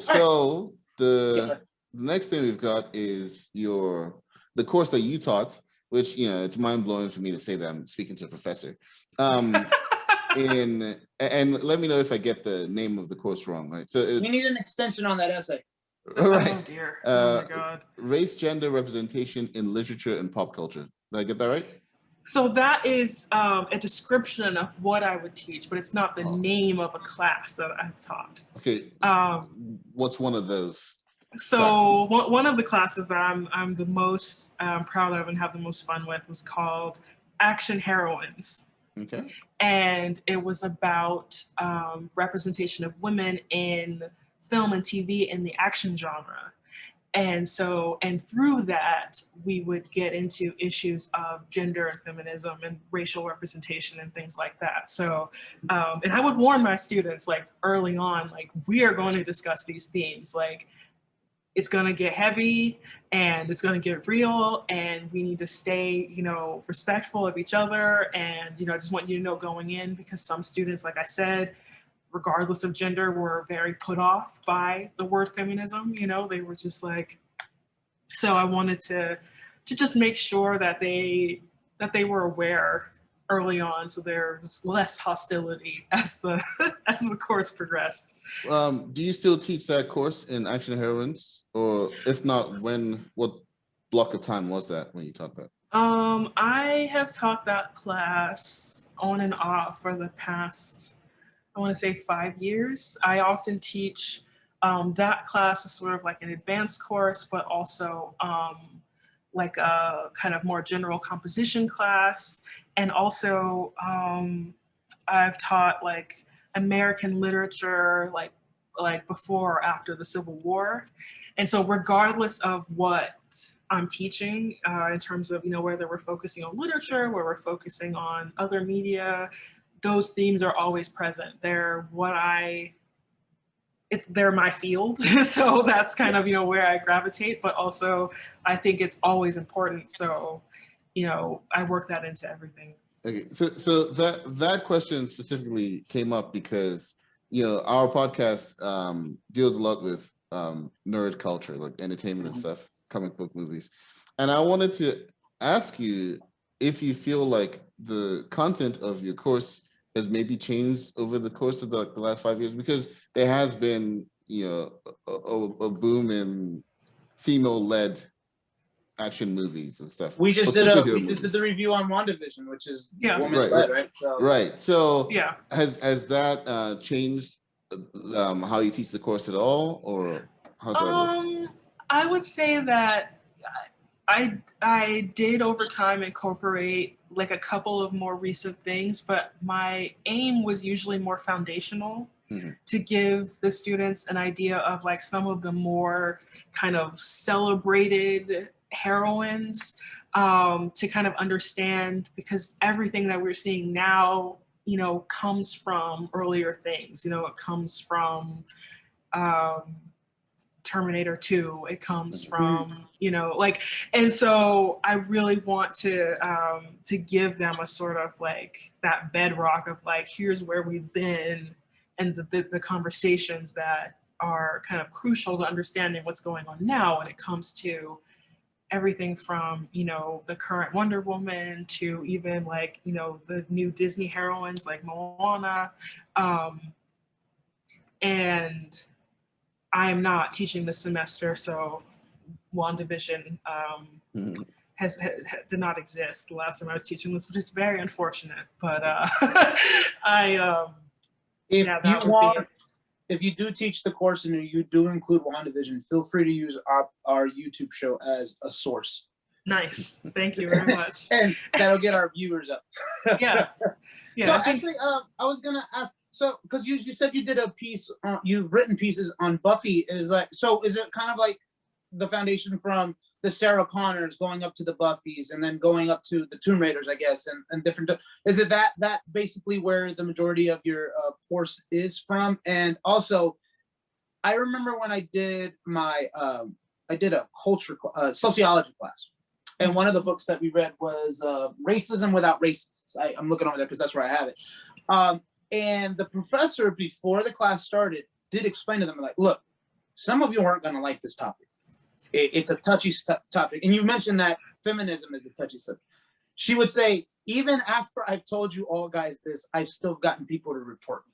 So the next thing we've got is the course that you taught, which, you know, it's mind blowing for me to say that I'm speaking to a professor. And let me know if I get the name of the course wrong, right? So we need an extension on that essay. Right. Oh dear. Oh my God. Race, gender, representation in literature and pop culture. Did I get that right? So that is a description of what I would teach, but it's not the name of a class that I've taught. Okay. What's one of those? So one of the classes that I'm the most proud of and have the most fun with was called Action Heroines. Okay. And it was about representation of women in film and TV in the action genre. And through that, we would get into issues of gender and feminism and racial representation and things like that. So, and I would warn my students like early on, like, we are going to discuss these themes. Like, it's going to get heavy and it's going to get real, and we need to stay, you know, respectful of each other. And, you know, I just want you to know going in, because some students, like I said, regardless of gender, were very put off by the word feminism. You know, they were just like, so I wanted to just make sure that they were aware early on, so there was less hostility as the course progressed. Do you still teach that course in Action Heroines, or if not, what block of time was that when you taught that? I have taught that class on and off for the past, I want to say 5 years. I often teach that class as sort of like an advanced course, but also like a kind of more general composition class. And also I've taught like American literature, like before or after the Civil War. And so regardless of what I'm teaching in terms of, you know, whether we're focusing on literature, where we're focusing on other media, those themes are always present. They're they're my field. So that's kind of, you know, where I gravitate, but also I think it's always important. So, you know, I work that into everything. Okay, so that question specifically came up because, you know, our podcast deals a lot with nerd culture, like entertainment and stuff, comic book movies. And I wanted to ask you if you feel like the content of your course has maybe changed over the course of the last 5 years, because there has been, you know, a boom in female-led action movies and stuff. We just did the review on WandaVision, which is woman-led, right? So, right. So yeah, has that changed how you teach the course at all, or how's that look? I would say that I did over time incorporate like a couple of more recent things, but my aim was usually more foundational, to give the students an idea of like some of the more kind of celebrated heroines, to kind of understand, because everything that we're seeing now, you know, comes from earlier things. You know, it comes from Terminator 2, it comes from, you know, like, and so I really want to give them a sort of like that bedrock of like, here's where we've been, and the conversations that are kind of crucial to understanding what's going on now when it comes to everything from, you know, the current Wonder Woman to even like, you know, the new Disney heroines like Moana. And I am not teaching this semester, so WandaVision did not exist the last time I was teaching this, which is very unfortunate. But if you do teach the course and you do include WandaVision, feel free to use our YouTube show as a source. Nice, thank you very much. And that'll get our viewers up. Yeah. So actually, I was gonna ask. So, because you said you did a piece, you've written pieces on Buffy. Is it kind of like the foundation from the Sarah Connors going up to the Buffys and then going up to the Tomb Raiders, I guess, and different? Is it that basically where the majority of your course is from? And also, I remember when I did my I did a sociology class. And one of the books that we read was Racism Without Racists. I'm looking over there because that's where I have it. And the professor, before the class started, did explain to them, like, look, some of you aren't going to like this topic. It's a touchy topic. And you mentioned that feminism is a touchy subject. She would say, even after I've told you all guys this, I've still gotten people to report me.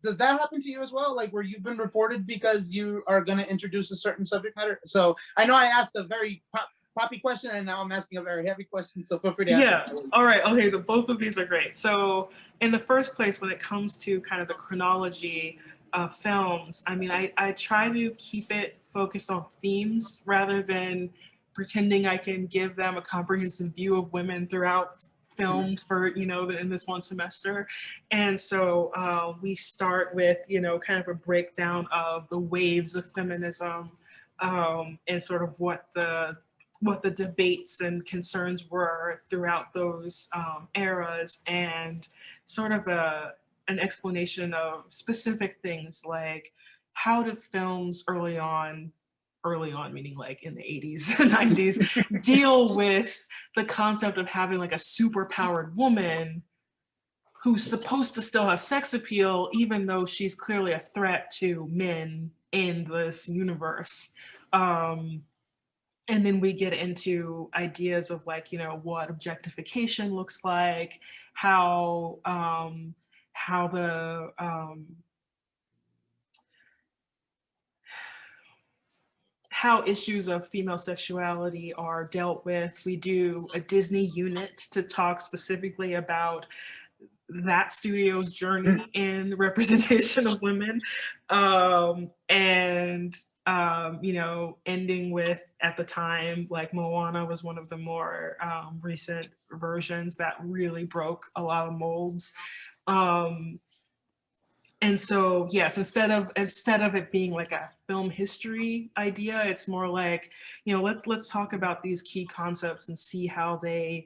Does that happen to you as well? Like where you've been reported because you are going to introduce a certain subject matter? So I know I asked a very poppy question and now I'm asking a very heavy question. So feel free to answer. Yeah. All right. Okay. Both of these are great. So in the first place, when it comes to kind of the chronology of films, I mean, I try to keep it focused on themes rather than pretending I can give them a comprehensive view of women throughout film for, you know, in this one semester. And so we start with, you know, kind of a breakdown of the waves of feminism and sort of what the debates and concerns were throughout those eras, and sort of an explanation of specific things like how did films early on meaning like in the 80s and 90s deal with the concept of having like a super powered woman who's supposed to still have sex appeal even though she's clearly a threat to men in this universe. And then we get into ideas of like, you know, what objectification looks like, how issues of female sexuality are dealt with. We do a Disney unit to talk specifically about that studio's journey in representation of women. You know, ending with, at the time, like Moana was one of the more recent versions that really broke a lot of molds. And so, yes, instead of it being like a film history idea, it's more like, you know, let's talk about these key concepts and see how they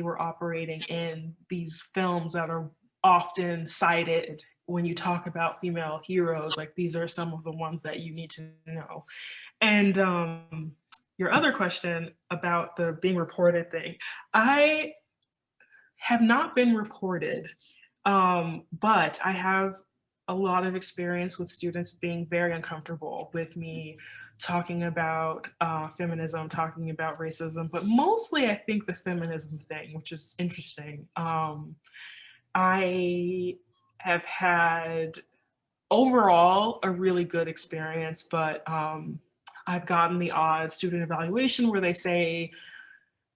were operating in these films that are often cited when you talk about female heroes. Like these are some of the ones that you need to know. And your other question about the being reported thing, I have not been reported. But I have a lot of experience with students being very uncomfortable with me talking about feminism, talking about racism, but mostly I think the feminism thing, which is interesting. I have had overall a really good experience, but I've gotten the odd student evaluation where they say,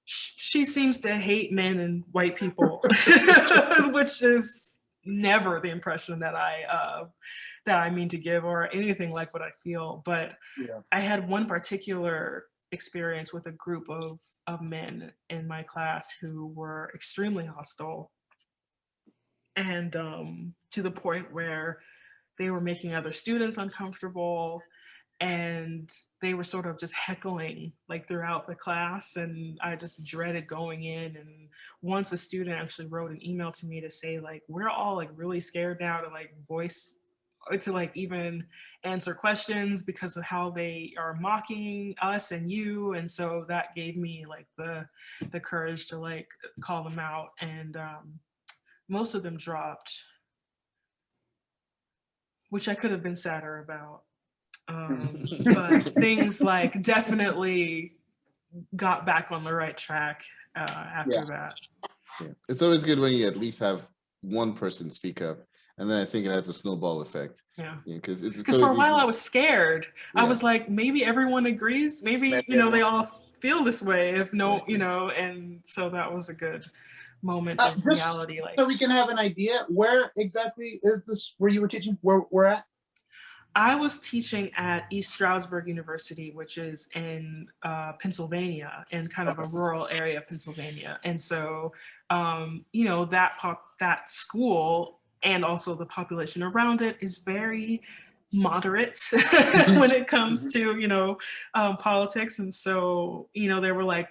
she seems to hate men and white people, which is never the impression that I mean to give or anything like what I feel. But Yeah. I had one particular experience with a group of men in my class who were extremely hostile, and to the point where they were making other students uncomfortable, and they were sort of just heckling like throughout the class, and I just dreaded going in. And once a student actually wrote an email to me to say like, we're all like really scared now to like even answer questions because of how they are mocking us and you. And so that gave me like the courage to like call them out, and most of them dropped, which I could have been sadder about. But things like definitely got back on the right track after that. Yeah, it's always good when you at least have one person speak up, and then I think it has a snowball effect. Yeah, because for a while I was scared. Yeah. I was like, maybe everyone agrees. Maybe you know they all feel this way. If no, you know, and so that was a good moment of reality. Like, so we can have an idea, where exactly is this? Where you were teaching? Where we're at? I was teaching at East Stroudsburg University, which is in Pennsylvania, in kind of a rural area of Pennsylvania. And so, you know, that school and also the population around it is very moderate when it comes to, you know, politics. And so, you know, there were like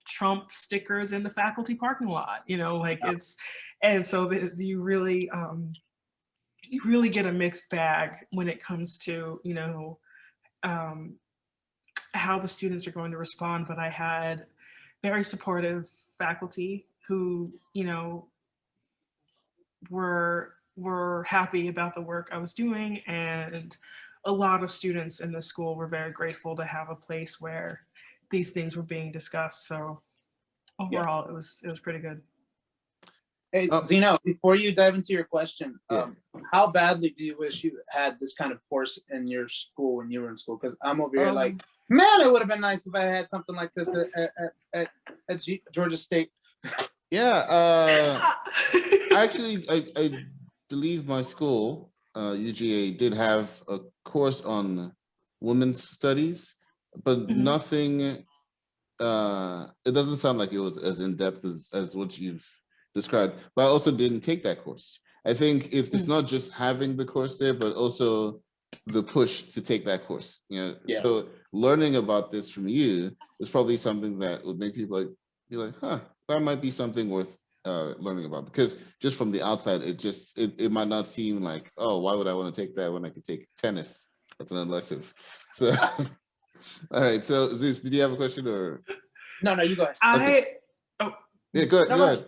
Trump stickers in the faculty parking lot, you know, like it's, and so you really get a mixed bag when it comes to, you know, how the students are going to respond. But I had very supportive faculty who, you know, were happy about the work I was doing, and a lot of students in the school were very grateful to have a place where these things were being discussed. So overall, it was pretty good. Hey, Zino, before you dive into your question, Yeah. how badly do you wish you had this kind of course in your school when you were in school? Because I'm over here like, man, it would have been nice if I had something like this at Georgia State. Yeah. Actually, I believe my school, UGA, did have a course on women's studies, but nothing. It doesn't sound like it was as in depth as what you've described. But I also didn't take that course. I think it's not just having the course there, but also the push to take that course. So learning about this from you is probably something that would make people be like, huh, that might be something worth learning about. Because just from the outside, it might not seem like, oh, why would I want to take that when I could take tennis? That's an elective. So all right. So Zeus, did you have a question or? No, you go ahead. Yeah, go ahead.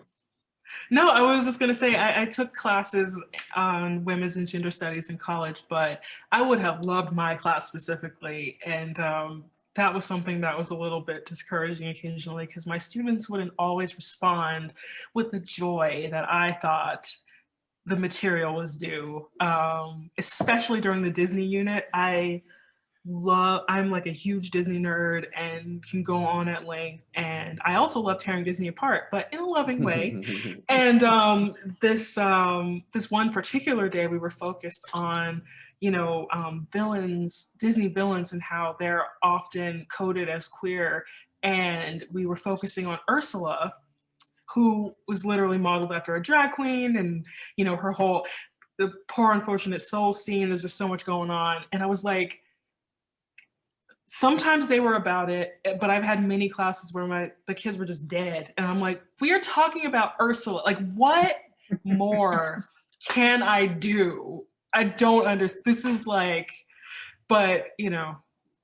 No, I was just going to say I took classes on women's and gender studies in college, but I would have loved my class specifically. And that was something that was a little bit discouraging occasionally because my students wouldn't always respond with the joy that I thought the material was due, especially during the Disney unit. I'm like a huge Disney nerd and can go on at length. And I also love tearing Disney apart, but in a loving way. And this one particular day, we were focused on, villains, Disney villains, and how they're often coded as queer. And we were focusing on Ursula, who was literally modeled after a drag queen, and her whole, the poor unfortunate soul scene. There's just so much going on. And I was like, sometimes they were about it, but I've had many classes where the kids were just dead. And I'm like, we are talking about Ursula. Like, what more can I do? I don't understand. This is like, but yeah.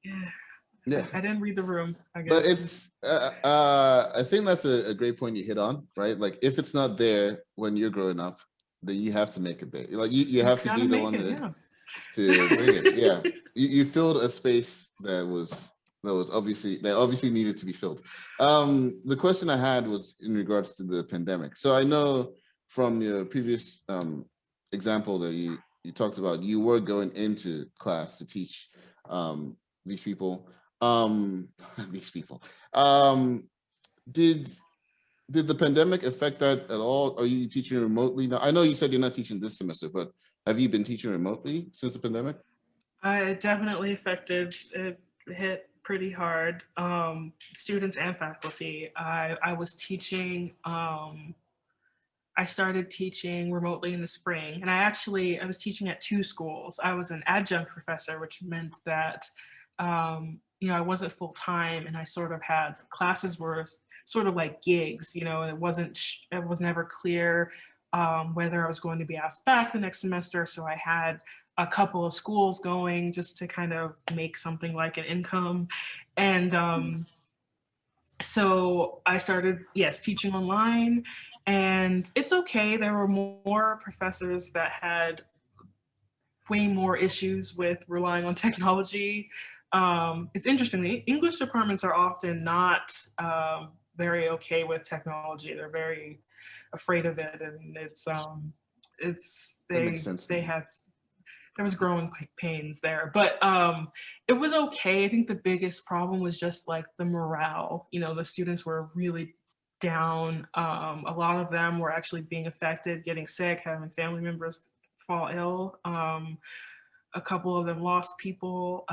I didn't read the room, I guess. But it's, I think that's a great point you hit on, right? Like, if it's not there when you're growing up, then you have to make it there. Like, you have to be the one to bring it. Yeah, you filled a space that obviously needed to be filled. The question I had was in regards to the pandemic. So I know from your previous example that you talked about, you were going into class to teach these people. Did the pandemic affect that at all? Are you teaching remotely now? I know you said you're not teaching this semester, but have you been teaching remotely since the pandemic? It definitely affected. It hit pretty hard. Students and faculty. I was teaching. I started teaching remotely in the spring, and I was teaching at 2 schools. I was an adjunct professor, which meant that I wasn't full time, and I sort of had classes were sort of like gigs. It was never clear whether I was going to be asked back the next semester. So I had a couple of schools going just to kind of make something like an income. And so I started, teaching online, and it's okay. There were more professors that had way more issues with relying on technology. It's interesting, the English departments are often not very okay with technology. They're very afraid of it, and there was growing pains there, but it was okay. I think the biggest problem was just like the morale. The students were really down. A lot of them were actually being affected, getting sick, having family members fall ill. A couple of them lost people.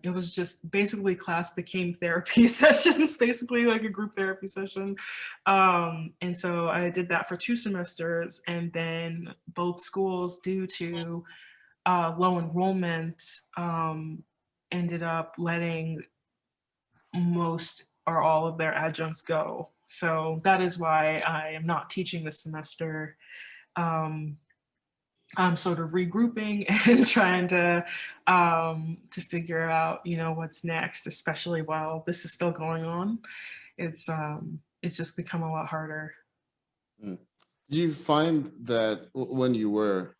It was just basically class became therapy sessions, basically like a group therapy session. And so I did that for 2 semesters, and then both schools, due to low enrollment, ended up letting most or all of their adjuncts go. So that is why I am not teaching this semester. I'm sort of regrouping and trying to figure out, what's next, especially while this is still going on. It's just become a lot harder. Do you find that when you were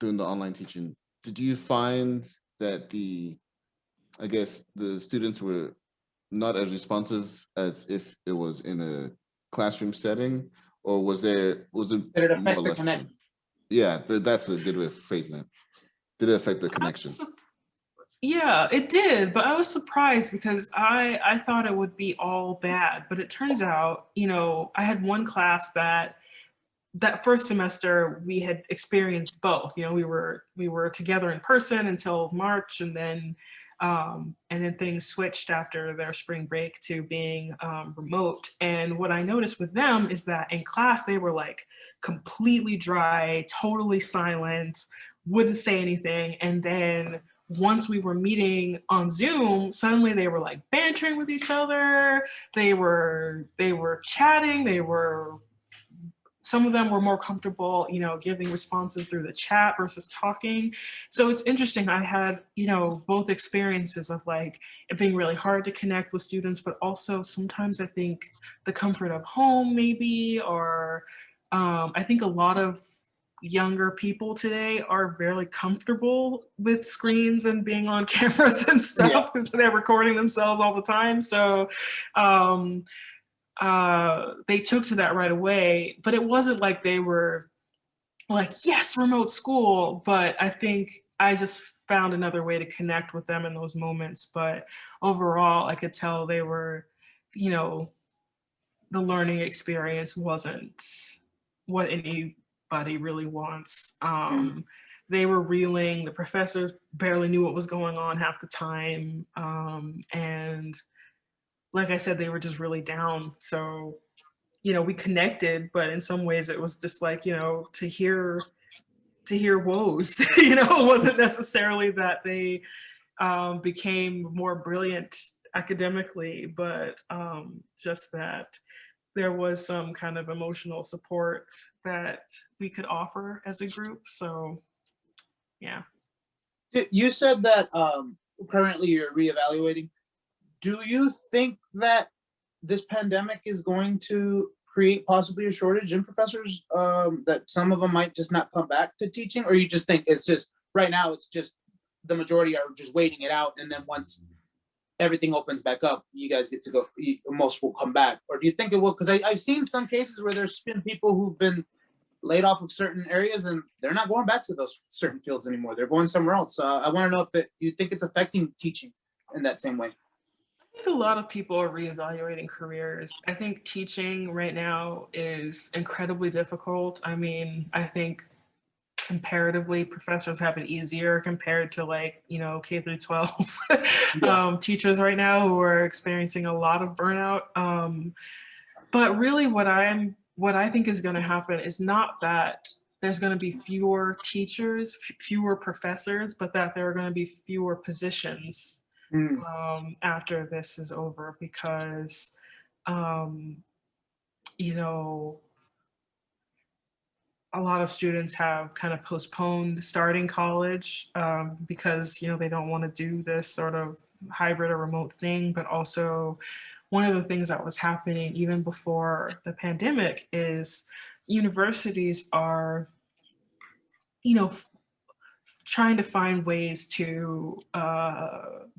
doing the online teaching, did you find that I guess the students were not as responsive as if it was in a classroom setting, or was it Did it more or affect the less? connection? Yeah, that's a good way of phrasing it. Did it affect the connection? Yeah, it did, but I was surprised because I thought it would be all bad, but it turns out, you know, I had one class that first semester we had experienced both. You know, we were together in person until March, and then things switched after their spring break to being remote. And what I noticed with them is that in class they were like completely dry, totally silent, wouldn't say anything, and then once we were meeting on Zoom, suddenly they were like bantering with each other. They were chatting. Some of them were more comfortable, you know, giving responses through the chat versus talking. So it's interesting. I had, you know, both experiences of like it being really hard to connect with students, but also sometimes I think the comfort of home maybe, or I think a lot of younger people today are very comfortable with screens and being on cameras and stuff. Yeah. They're recording themselves all the time. So they took to that right away, but it wasn't like they were like, yes, remote school. But I think I just found another way to connect with them in those moments. But overall, I could tell they were, you know, the learning experience wasn't what anybody really wants. They were reeling, the professors barely knew what was going on half the time. And like I said, they were just really down. So, you know, we connected, but in some ways it was just like, you know, to hear woes, you know, it wasn't necessarily that they became more brilliant academically, but just that there was some kind of emotional support that we could offer as a group. So, yeah. You said that currently you're reevaluating. Do you think that this pandemic is going to create possibly a shortage in professors, that some of them might just not come back to teaching? Or you just think it's just, right now, it's just the majority are just waiting it out, and then once everything opens back up, you guys get to go, most will come back? Or do you think it will? Because I've seen some cases where there's been people who've been laid off of certain areas and they're not going back to those certain fields anymore. They're going somewhere else. I want to know if do you think it's affecting teaching in that same way? I think a lot of people are reevaluating careers. I think teaching right now is incredibly difficult. I mean, I think comparatively professors have it easier compared to, like, you know, K through 12 teachers right now who are experiencing a lot of burnout. But really what I think is going to happen is not that there's going to be fewer teachers, fewer professors, but that there are going to be fewer positions after this is over, because you know, a lot of students have kind of postponed starting college because, you know, they don't want to do this sort of hybrid or remote thing. But also one of the things that was happening even before the pandemic is universities are, you know, trying to find ways to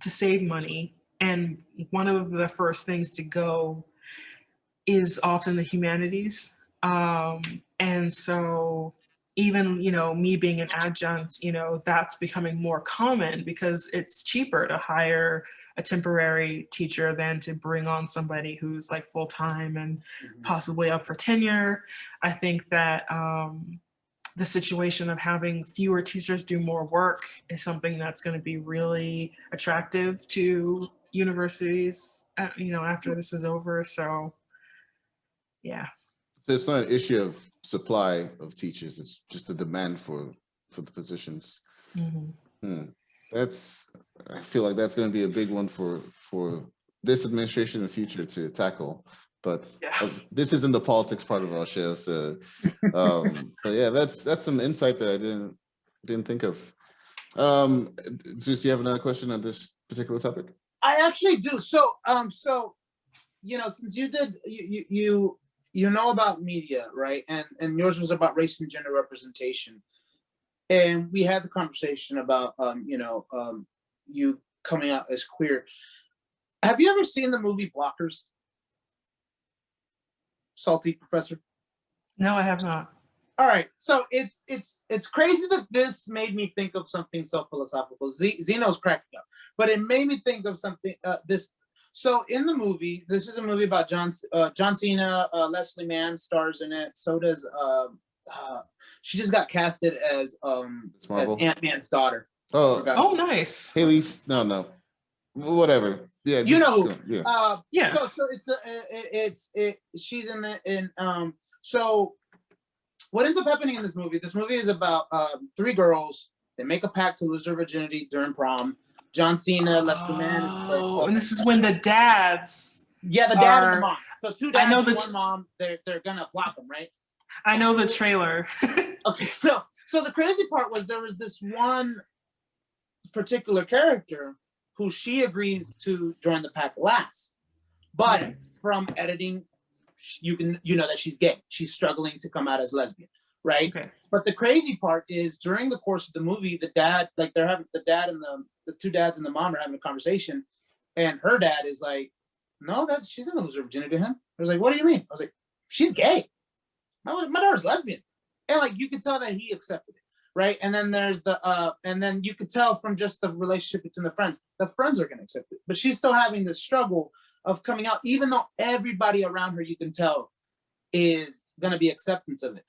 save money, and one of the first things to go is often the humanities, and so even, you know, me being an adjunct, you know, that's becoming more common because it's cheaper to hire a temporary teacher than to bring on somebody who's like full-time and possibly up for tenure. I think that the situation of having fewer teachers do more work is something that's going to be really attractive to universities, you know, after this is over. So, yeah. So it's not an issue of supply of teachers; it's just the demand for the positions. I feel like that's going to be a big one for this administration in the future to tackle. But this isn't the politics part of our show, so but yeah, that's some insight that I didn't think of. Zeus, do you have another question on this particular topic? I actually do. So you know, since you did you know about media, right? And yours was about race and gender representation. And we had the conversation about you know, you coming out as queer. Have you ever seen the movie Blockers? Salty Professor? No, I have not. All right, so it's crazy that this made me think of something so philosophical. Zeno's cracking up, but it made me think of something. This so in the movie, this is a movie about John Cena. Leslie Mann stars in it. So does she just got casted as Ant-Man's daughter. Oh, nice. Haley. No, whatever. Yeah, you know who? Yeah. Yeah. So she's so. What ends up happening in this movie? This movie is about 3 girls. They make a pact to lose their virginity during prom. John Cena, Leslie Mann. And this is when the dads. Yeah, the dad and the mom. So 2 dads and 1 mom. They're gonna block them, right? I know the trailer. Okay, so the crazy part was there was this one particular character who she agrees to join the pact last, but from editing, you know that she's gay. She's struggling to come out as lesbian, right? Okay. But the crazy part is during the course of the movie, the dad, like they're having the dad and the 2 dads and the mom are having a conversation, and her dad is like, "No, she's gonna lose her virginity to him." I was like, "What do you mean?" I was like, "She's gay. My daughter's lesbian," and like you could tell that he accepted it, right? And then there's and then you could tell from just the relationship between the friends are gonna accept it, but she's still having this struggle of coming out, even though everybody around her, you can tell, is going to be accepting of it.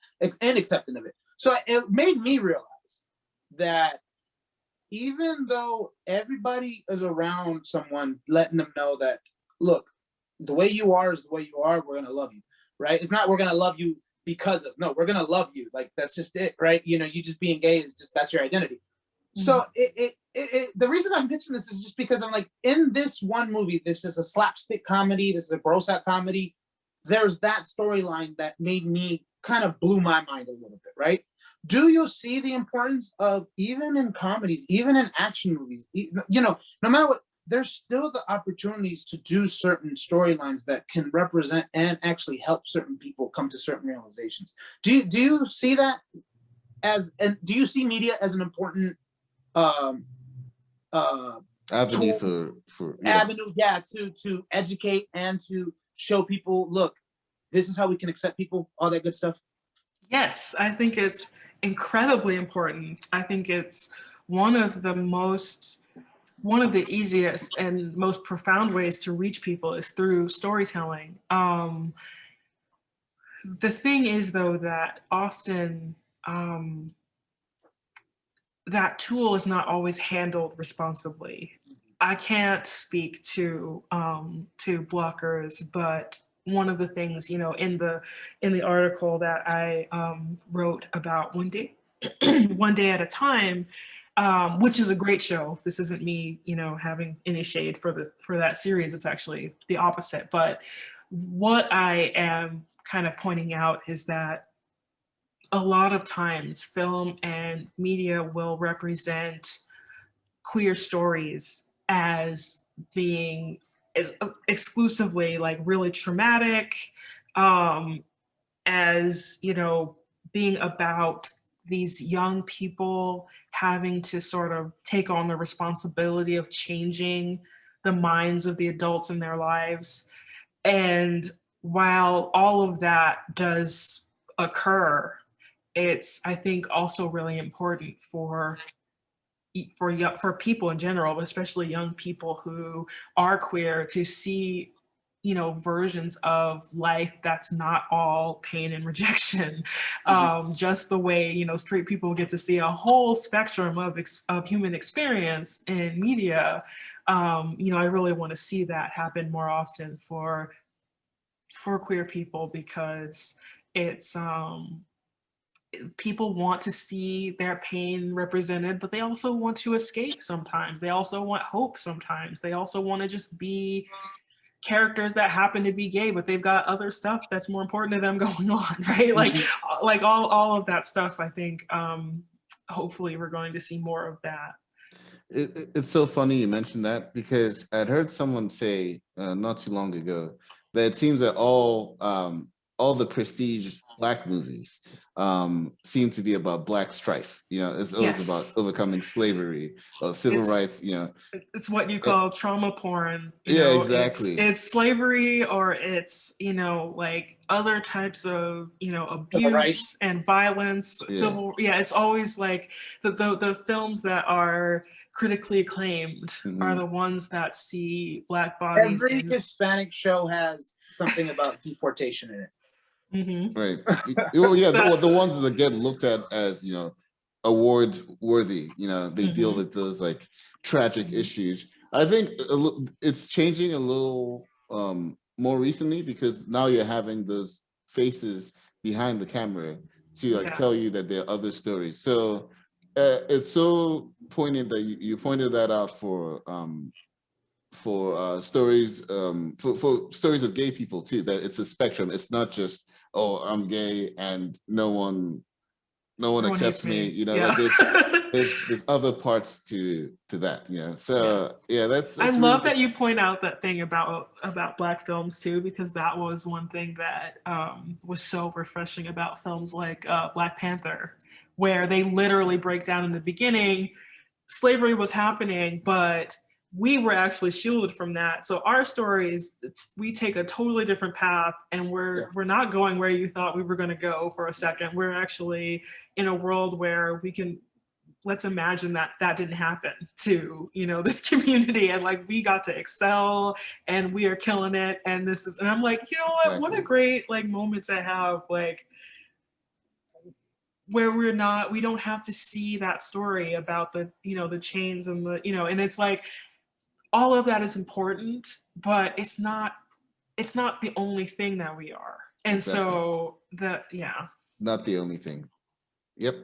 So it made me realize that even though everybody is around someone, letting them know that, look, the way you are is the way you are, we're going to love you, right? It's not we're going to love you because of, no, we're going to love you. Like, that's just it, right? You know, you just being gay is just, that's your identity. So the reason I'm pitching this is just because I'm like, in this one movie, this is a slapstick comedy, this is a gross out comedy. There's that storyline that made me kind of blew my mind a little bit, right? Do you see the importance of, even in comedies, even in action movies, you know, no matter what, there's still the opportunities to do certain storylines that can represent and actually help certain people come to certain realizations. Do you see that and do you see media as an important avenue avenue to educate and to show people, look, this is how we can accept people, all that good stuff? Yes, I think it's incredibly important. I think it's one of the easiest and most profound ways to reach people is through storytelling. The thing is, though, that often that tool is not always handled responsibly. I can't speak to blockers, but one of the things, you know, in the article that I wrote about One Day at a Time, which is a great show. This isn't me, you know, having any shade for that series. It's actually the opposite. But what I am kind of pointing out is that a lot of times film and media will represent queer stories as being exclusively like really traumatic, as, you know, being about these young people having to sort of take on the responsibility of changing the minds of the adults in their lives. And while all of that does occur, it's, I think, also really important for people in general, but especially young people who are queer, to see, you know, versions of life that's not all pain and rejection. Just the way, you know, straight people get to see a whole spectrum of human experience in media. You know, I really want to see that happen more often for queer people, because it's people want to see their pain represented, but they also want to escape sometimes. They also want hope sometimes. They also want to just be characters that happen to be gay, but they've got other stuff that's more important to them going on, right? Like all of that stuff. I think hopefully we're going to see more of that. It's so funny you mentioned that, because I'd heard someone say not too long ago that it seems that all all the prestige Black movies seem to be about Black strife. You know, it's always Yes. about overcoming slavery or civil rights. You know, it's what you call trauma porn. You yeah, know, exactly. it's slavery, or it's, you know, like other types of, you know, abuse and violence, civil. Yeah, it's always like the films that are critically acclaimed are the ones that see Black bodies. Every Hispanic show has something about deportation in it. Right. Well, yeah, the ones that get looked at as, you know, award worthy, you know, they deal with those like tragic issues. I think it's changing a little more recently, because now you're having those faces behind the camera to like tell you that there are other stories. So it's so poignant that you pointed that out for stories for stories of gay people too, that it's a spectrum. It's not just, oh, I'm gay and no one accepts me, you know. Like there's other parts to that, you know. So that's I really love that you point out that thing about Black films too, because that was one thing that was so refreshing about films like Black Panther, where they literally break down in the beginning slavery was happening, but we were actually shielded from that. So our stories, we take a totally different path, and we're not going where you thought we were going to go for a second. We're actually in a world where we can, let's imagine that that didn't happen to, you know, this community, and like we got to excel and we are killing it. And this is, and I'm like, you know what a great like moment to have, like where we don't have to see that story about the, you know, the chains and the, you know, and it's like, all of that is important, but it's not the only thing that we are. And so that, not the only thing. Yep.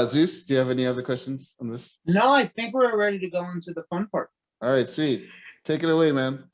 Zeus, do you have any other questions on this? No, I think we're ready to go into the fun part. All right, sweet. Take it away, man.